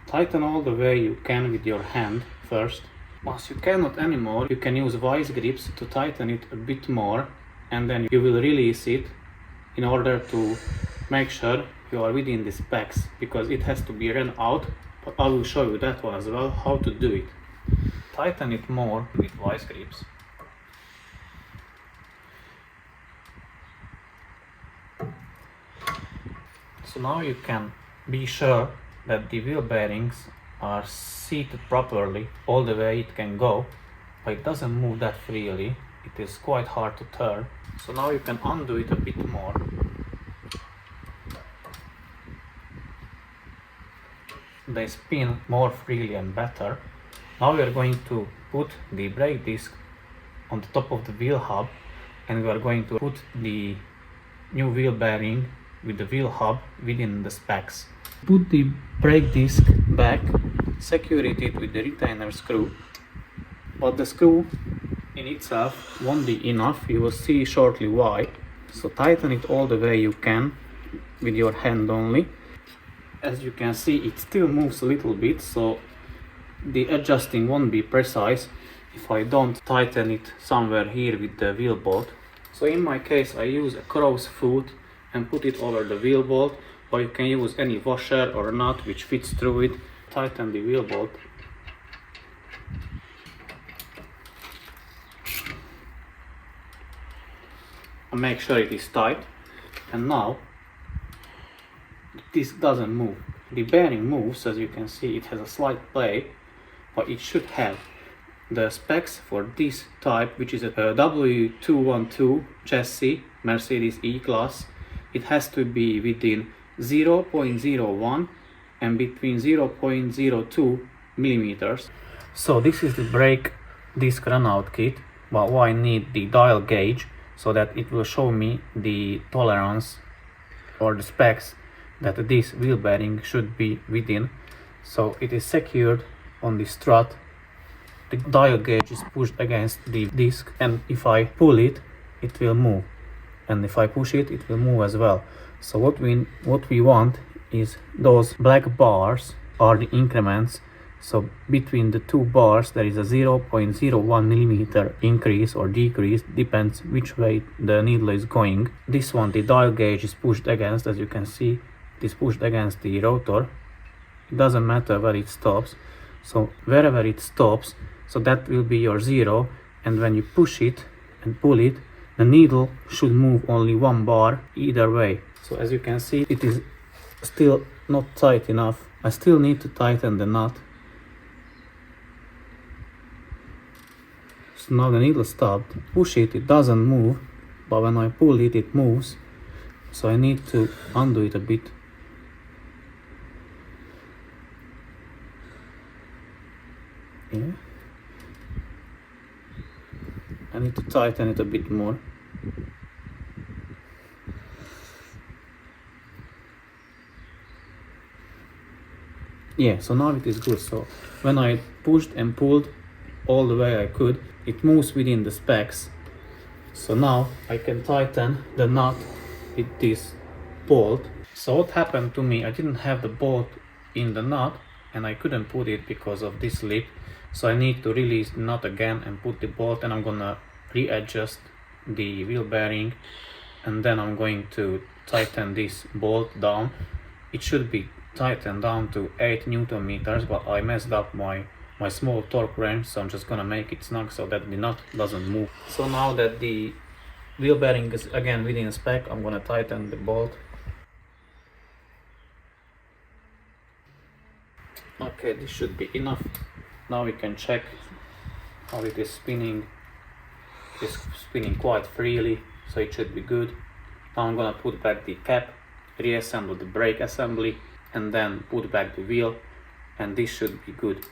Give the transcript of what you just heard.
Tighten all the way you can with your hand first. Once you cannot anymore, you can use vice grips to tighten it a bit more, and then you will release it in order to make sure you are within the specs, because it has to be run out, but I will show you that one as well, how to do it. Tighten it more with vice grips. So now you can be sure that the wheel bearings are seated properly all the way it can go, but it doesn't move that freely. It is quite hard to turn. So now you can undo it a bit more. They spin more freely and better. Now we are going to put the brake disc on the top of the wheel hub, and we are going to put the new wheel bearing with the wheel hub within the specs. Put the brake disc back, secure it with the retainer screw, but the screw in itself won't be enough, you will see shortly why. So tighten it all the way you can with your hand only. As you can see, it still moves a little bit, so the adjusting won't be precise if I don't tighten it somewhere here with the wheel bolt. So in my case I use a crow's foot and put it over the wheel bolt, or you can use any washer or nut which fits through it. Tighten the wheel bolt. And make sure it is tight. And now this doesn't move. The bearing moves, as you can see, it has a slight play, but it should have. The specs for this type, which is a W212 chassis, Mercedes E-Class, it has to be within 0.01 and between 0.02 millimeters. So this is the brake disc runout kit, but I need the dial gauge so that it will show me the tolerance or the specs that this wheel bearing should be within. So it is secured on the strut. The dial gauge is pushed against the disc, and if I pull it, it will move, and if I push it, it will move as well. So what we want is those black bars are the increments. So between the two bars there is a 0.01 millimeter increase or decrease, depends which way the needle is going. This one, the dial gauge is pushed against, as you can see, it is pushed against the rotor. It doesn't matter where it stops, so wherever it stops, so that will be your zero, and when you push it and pull it, the needle should move only one bar either way. So as you can see, it is still not tight enough. I still need to tighten the nut. So now the needle stopped. Push it, it doesn't move, but when I pull it, it moves. So I need to undo it a bit. Yeah. I need to tighten it a bit more. Yeah, so now it is good. So when I pushed and pulled all the way I could, it moves within the specs. So now I can tighten the nut with this bolt. So what happened to me, I didn't have the bolt in the nut and I couldn't put it because of this lip. So I need to release the nut again and put the bolt, and I'm gonna readjust the wheel bearing, and then I'm going to tighten this bolt down. It should be tightened down to 8 Newton meters, but I messed up my small torque wrench, so I'm just gonna make it snug so that the nut doesn't move. So now that the wheel bearing is again within spec, I'm gonna tighten the bolt. Okay, this should be enough. Now we can check how it is spinning. It is spinning quite freely, so it should be good. Now I'm gonna put back the cap, reassemble the brake assembly, and then put back the wheel, and this should be good.